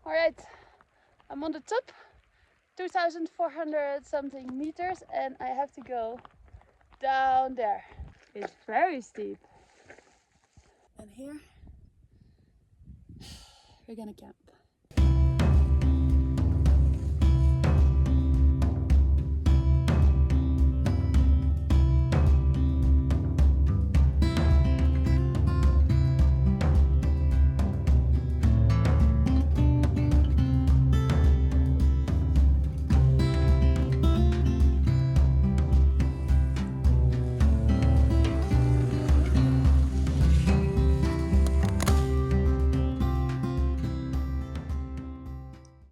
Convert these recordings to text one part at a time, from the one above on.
Alright, I'm on the top, 2,400 something meters, and I have to go down there. It's very steep. And here we're gonna camp.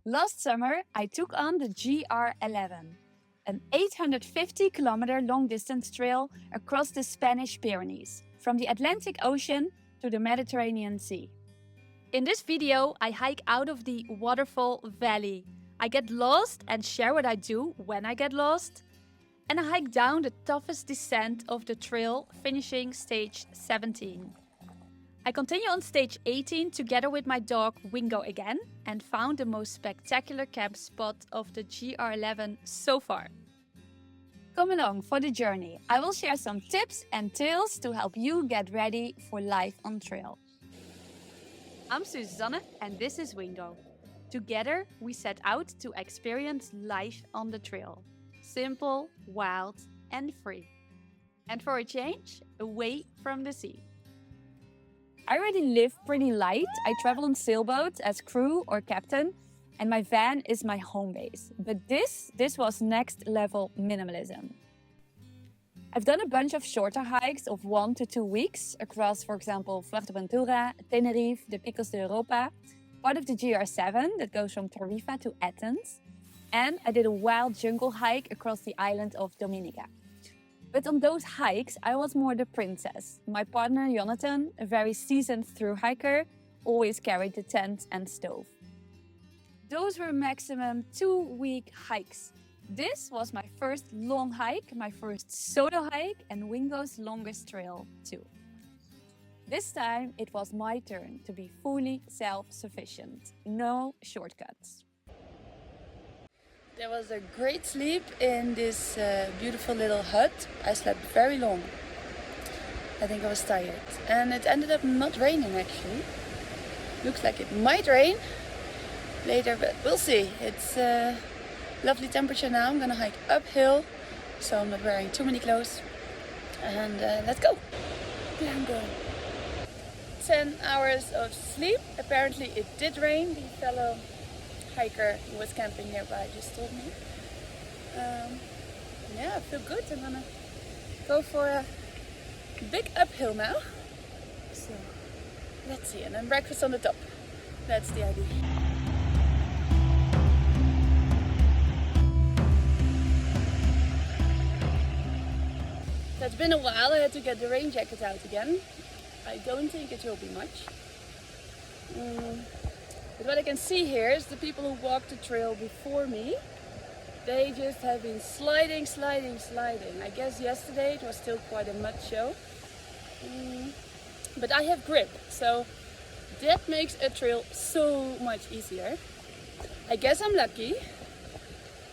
Last summer, I took on the GR11, an 850-kilometer long-distance trail across the Spanish Pyrenees, from the Atlantic Ocean to the Mediterranean Sea. In this video, I hike out of the waterfall valley. I get lost and share what I do when I get lost. And I hike down the toughest descent of the trail, finishing stage 17. I continue on stage 18 together with my dog Wingo again and found the most spectacular camp spot of the GR11 so far. Come along for the journey. I will share some tips and tales to help you get ready for life on trail. I'm Susanne and this is Wingo. Together we set out to experience life on the trail. Simple, wild and free. And for a change, away from the sea. I already live pretty light. I travel on sailboats as crew or captain, and my van is my home base. But this was next level minimalism. I've done a bunch of shorter hikes of 1 to 2 weeks across, for example, Fuerteventura, Tenerife, the Picos de Europa, part of the GR7 that goes from Tarifa to Athens, and I did a wild jungle hike across the island of Dominica. But on those hikes, I was more the princess. My partner, Jonatan, a very seasoned thru hiker, always carried the tent and stove. Those were maximum 2-week hikes. This was my first long hike, my first solo hike, and Wingo's longest trail too. This time, it was my turn to be fully self-sufficient. No shortcuts. There was a great sleep in this beautiful little hut. I slept very long. I think I was tired. And it ended up not raining actually. Looks like it might rain later, but we'll see. It's lovely temperature now. I'm gonna hike uphill, so I'm not wearing too many clothes. And let's go. Yeah, I'm going. 10 hours of sleep. Apparently it did rain. The fellow hiker who was camping nearby just told me. Yeah, I feel good. I'm gonna go for a big uphill now. So let's see, and then breakfast on the top. That's the idea. It's been a while. I had to get the rain jacket out again. I don't think it will be much. But what I can see here is the people who walked the trail before me, they just have been sliding. I guess yesterday it was still quite a mud show. But I have grip, so that makes a trail so much easier. I guess I'm lucky.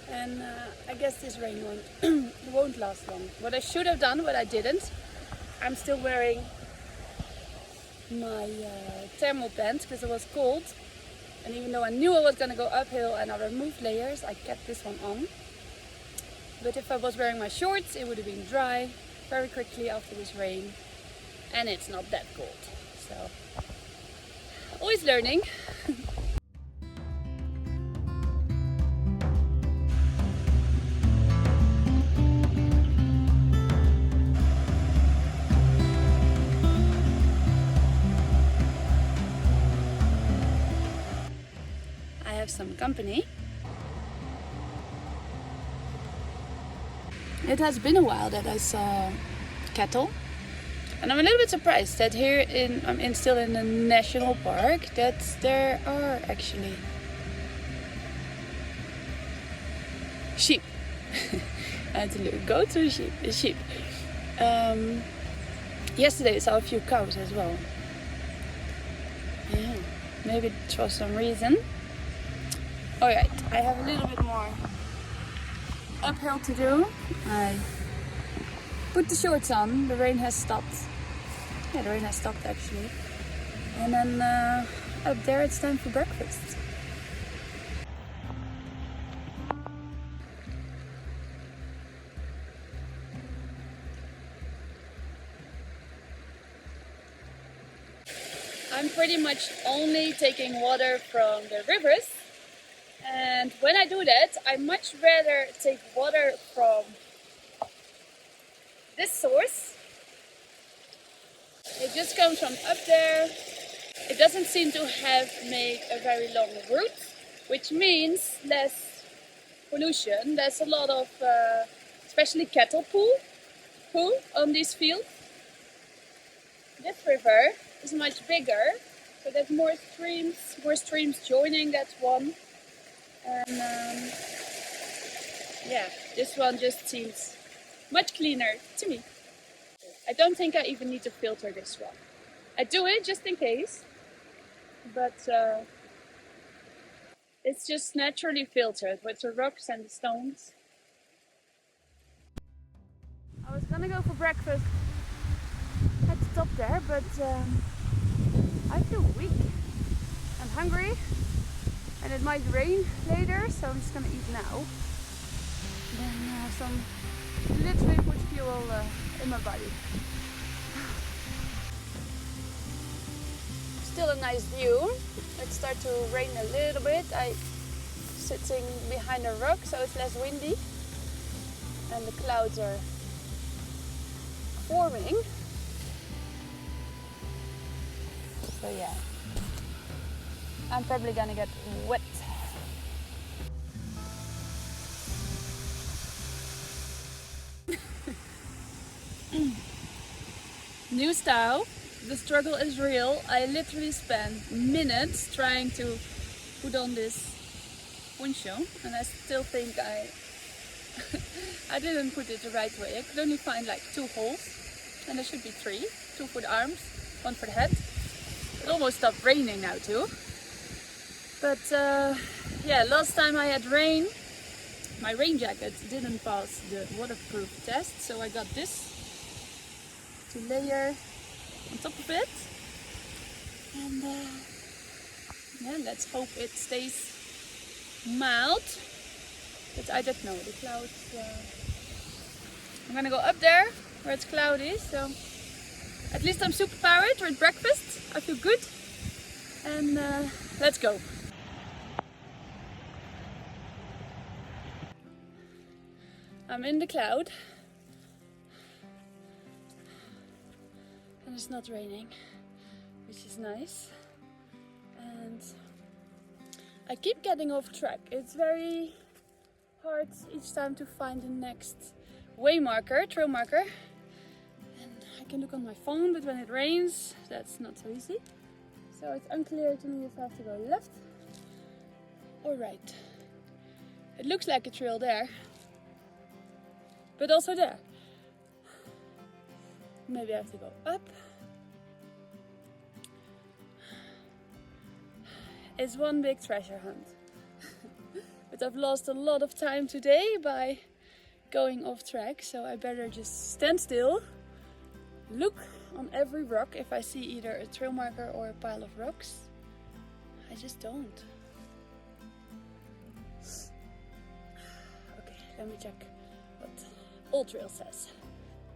And I guess this rain won't last long. What I should have done, what I didn't, I'm still wearing my thermal pants because it was cold. And even though I knew I was going to go uphill and I removed layers, I kept this one on. But if I was wearing my shorts, it would have been dry very quickly after this rain. And it's not that cold. So, always learning. Some company. It has been a while that I saw cattle, and I'm a little bit surprised that here I'm still in a national park that there are actually sheep. I had to look, goats or sheep? Sheep. Yesterday I saw a few cows as well. Yeah, maybe for some reason. Alright, I have a little bit more uphill to do. I put the shorts on, the rain has stopped. Yeah, the rain has stopped actually. And then up there it's time for breakfast. I'm pretty much only taking water from the rivers, and when I do that I much rather take water from this source. It just comes from up there. It doesn't seem to have made a very long route, which means less pollution. There's a lot of especially cattle poo on these fields. This river is much bigger, so there's more streams joining that one, and yeah, this one just seems much cleaner to me. I don't think I even need to filter this one. I do it just in case, but it's just naturally filtered with the rocks and the stones. I was gonna go for breakfast at the top there, but I feel weak and hungry, and it might rain later, so I'm just gonna eat now. Then have some little liquid fuel in my body. Still a nice view. It started to rain a little bit. I'm sitting behind a rock, so it's less windy, and the clouds are forming. So yeah, I'm probably gonna get wet. New style. The struggle is real. I literally spent minutes trying to put on this poncho, and I still think I didn't put it the right way. I could only find like 2 holes, and there should be 3. 2 for the arms, 1 for the head. It almost stopped raining now too. But yeah, last time I had rain, my rain jacket didn't pass the waterproof test, so I got this to layer on top of it. And yeah, let's hope it stays mild. But I don't know, the clouds. I'm gonna go up there where it's cloudy, so at least I'm super powered with breakfast. I feel good. And let's go. I'm in the cloud. And it's not raining, which is nice. And I keep getting off track. It's very hard each time to find the next way marker, trail marker. And I can look on my phone, but when it rains, that's not so easy. So it's unclear to me if I have to go left or right. It looks like a trail there, but also there. Maybe I have to go up. It's one big treasure hunt. But I've lost a lot of time today by going off track, so I better just stand still, look on every rock if I see either a trail marker or a pile of rocks. I just don't. Okay, let me check what AllTrails says.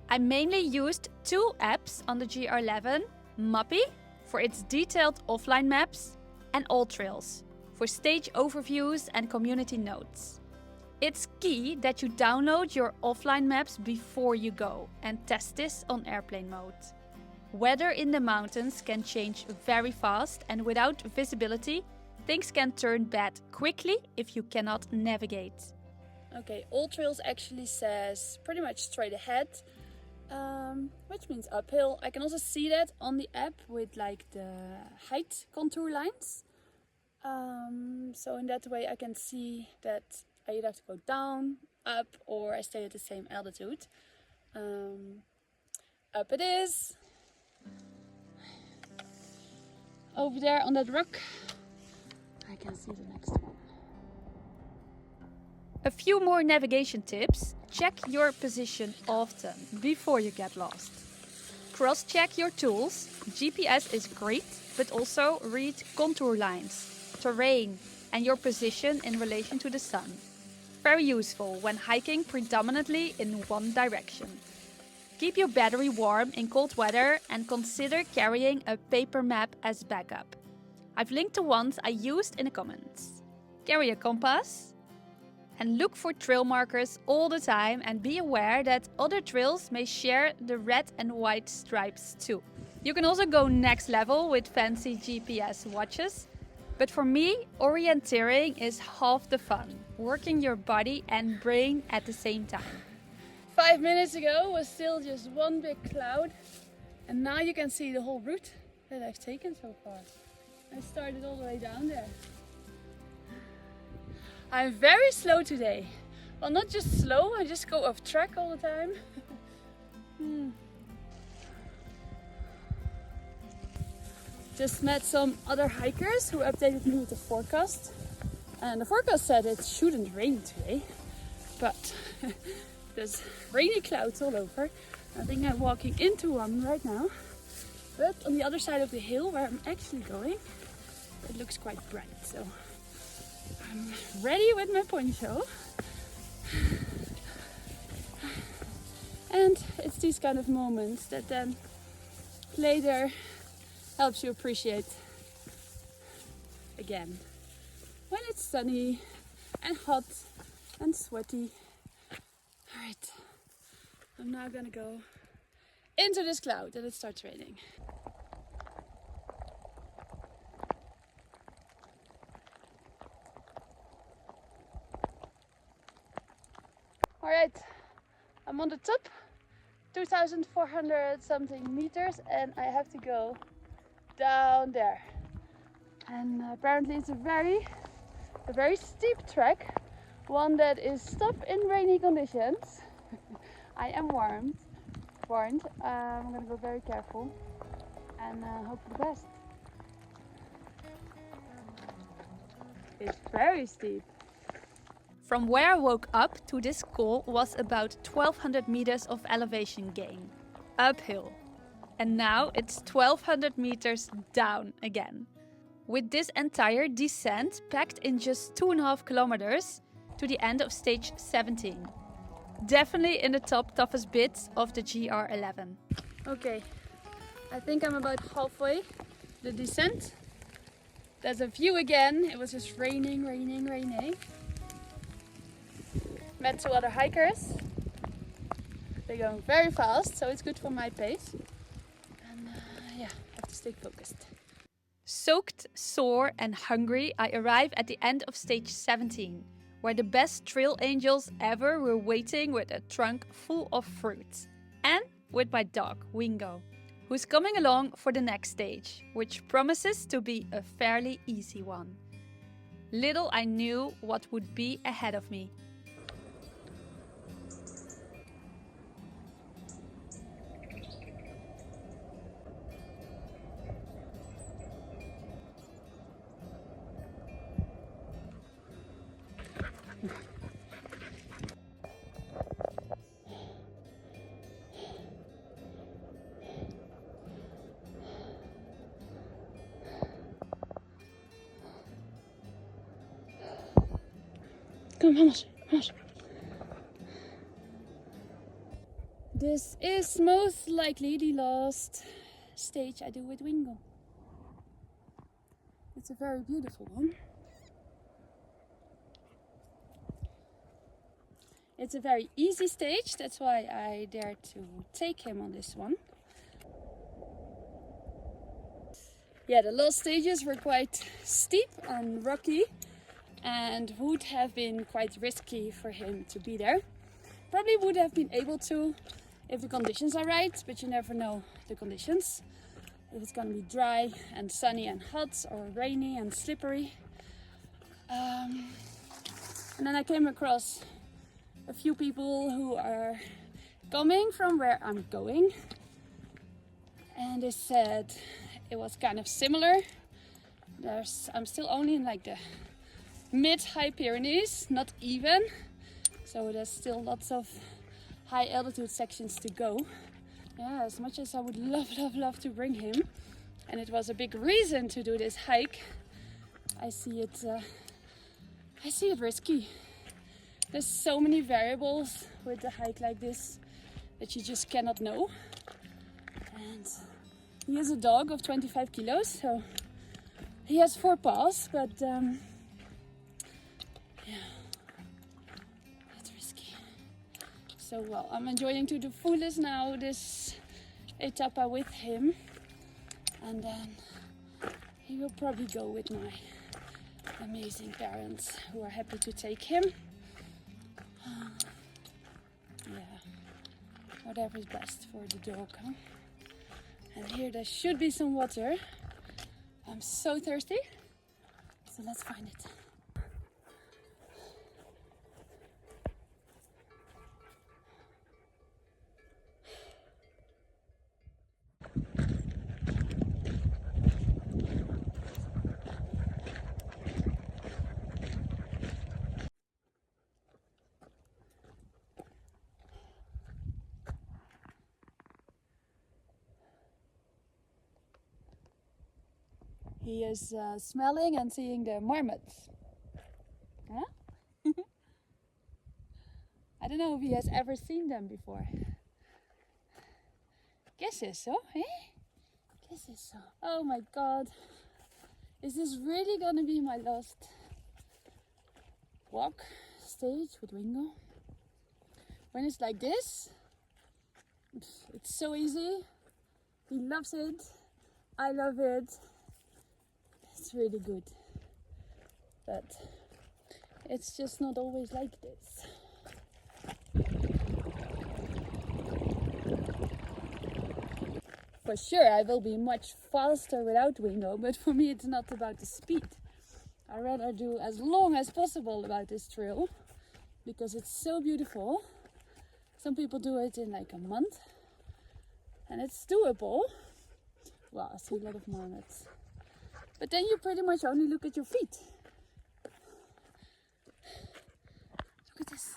I mainly used 2 apps on the GR11, Mapy for its detailed offline maps and AllTrails for stage overviews and community notes. It's key that you download your offline maps before you go and test this on airplane mode. Weather in the mountains can change very fast, and without visibility, things can turn bad quickly if you cannot navigate. Okay, AllTrails actually says pretty much straight ahead. Which means uphill. I can also see that on the app with like the height contour lines. So in that way I can see that I either have to go down, up, or I stay at the same altitude. Up it is. Over there on that rock, I can see the next one. A few more navigation tips. Check your position often before you get lost. Cross-check your tools. GPS is great, but also read contour lines, terrain, and your position in relation to the sun. Very useful when hiking predominantly in one direction. Keep your battery warm in cold weather and consider carrying a paper map as backup. I've linked the ones I used in the comments. Carry a compass and look for trail markers all the time, and be aware that other trails may share the red and white stripes too. You can also go next level with fancy GPS watches, but for me, orienteering is half the fun, working your body and brain at the same time. 5 minutes ago was still just one big cloud, and now you can see the whole route that I've taken so far. I started all the way down there. I'm very slow today. Well, not just slow, I just go off track all the time. Just met some other hikers who updated me with the forecast. And the forecast said it shouldn't rain today, but there's rainy clouds all over. I think I'm walking into one right now. But on the other side of the hill where I'm actually going, it looks quite bright. So I'm ready with my poncho. And it's these kind of moments that then later helps you appreciate again. When it's sunny and hot and sweaty. Alright, I'm now gonna go into this cloud and it starts raining. Alright, I'm on the top, 2,400 something meters, and I have to go down there. And apparently it's a very steep trek, one that is tough in rainy conditions. I am warned. I'm gonna go very careful and hope for the best. It's very steep. From where I woke up to this col was about 1200 meters of elevation gain, uphill. And now it's 1200 meters down again. With this entire descent packed in just 2.5 kilometers to the end of stage 17. Definitely in the toughest bits of the GR11. Okay, I think I'm about halfway the descent. There's a view again. It was just raining. Met two other hikers. They're going very fast, so it's good for my pace. And yeah, I have to stay focused. Soaked, sore and hungry, I arrive at the end of stage 17, where the best trail angels ever were waiting with a trunk full of fruit. And with my dog, Wingo, who's coming along for the next stage, which promises to be a fairly easy one. Little I knew what would be ahead of me. Come, vamos. This is most likely the last stage I do with Wingo. It's a very beautiful one. It's a very easy stage, that's why I dared to take him on this one. Yeah, the last stages were quite steep and rocky and would have been quite risky for him to be there. Probably would have been able to if the conditions are right, but you never know the conditions. If it's gonna be dry and sunny and hot, or rainy and slippery. And then I came across a few people who are coming from where I'm going, and they said it was kind of similar. I'm still only in like the mid-high Pyrenees, not even, So there's still lots of high altitude sections to go. Yeah, as much as I would love to bring him, and it was a big reason to do this hike, I see it risky. There's so many variables with a hike like this that you just cannot know. And he is a dog of 25 kilos, so he has 4 paws, but yeah, it's risky. So well, I'm enjoying to the fullest now this etapa with him, and then he will probably go with my amazing parents who are happy to take him. Yeah, whatever is best for the dog, huh? And here there should be some water. I'm so thirsty, so let's find it. He is smelling and seeing the marmots. Huh? I don't know if he has ever seen them before. Guess so, eh? Guess so. Oh my god. Is this really gonna be my last walk stage with Wingo? When it's like this, it's so easy. He loves it. I love it. It's really good. But it's just not always like this. For sure, I will be much faster without Wingo, but for me it's not about the speed. I'd rather do as long as possible about this trail because it's so beautiful. Some people do it in like a month and it's doable. Wow, I see a lot of marmots. But then you pretty much only look at your feet. Look at this.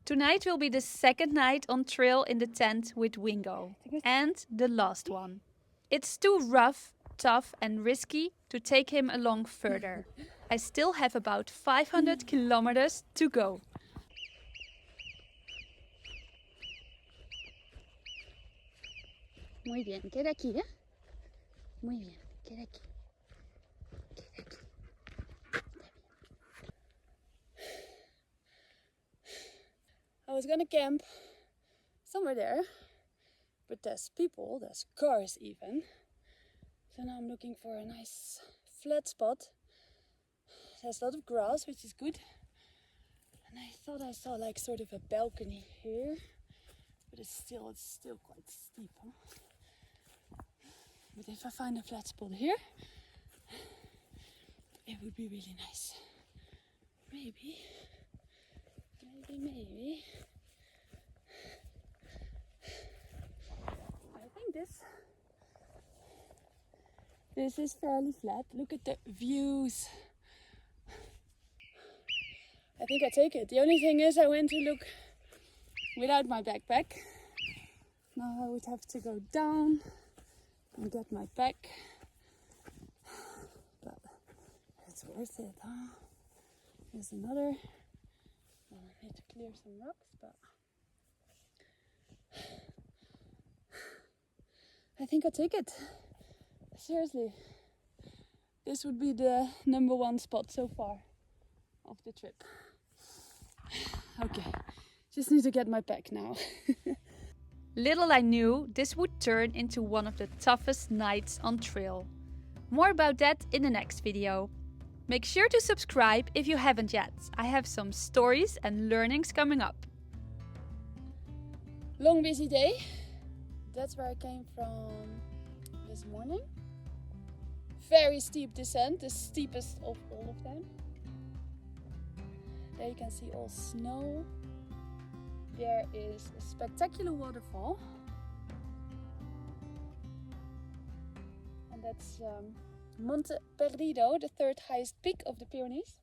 Tonight will be the second night on trail in the tent with Wingo, and the last one. It's too rough, tough and risky to take him along further. I still have about 500 kilometers to go. Muy bien, queda aquí, ¿eh? Muy bien, queda aquí. Queda aquí. I was gonna camp somewhere there, but there's people, there's cars even. So now I'm looking for a nice flat spot. There's a lot of grass, which is good. And I thought I saw like sort of a balcony here, but it's still quite steep, huh? But if I find a flat spot here, it would be really nice. Maybe. I think this is fairly flat. Look at the views. I think I take it. The only thing is I went to look without my backpack. Now I would have to go down and get my pack. But it's worth it, huh? Here's another. Well, I need to clear some rocks, but I think I'll take it. Seriously, this would be the #1 spot so far of the trip. Okay, just need to get my pack now. Little I knew this would turn into one of the toughest nights on trail. More about that in the next video. Make sure to subscribe if you haven't yet. I have some stories and learnings coming up. Long busy day. That's where I came from this morning. Very steep descent, the steepest of all of them. There you can see all snow. There is a spectacular waterfall. And That's Monte Perdido, the third highest peak of the Pyrenees.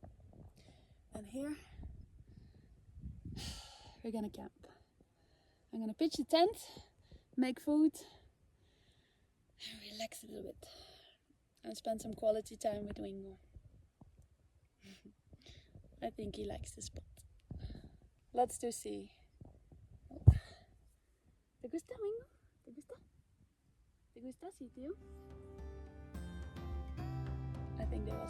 And here we're gonna camp. I'm gonna pitch a tent, make food, and relax a little bit. And spend some quality time with Wingo. I think he likes the spot. Lots to see. ¿Te gusta, Wingo? ¿Te gusta? ¿Te gusta, sitio? I think they will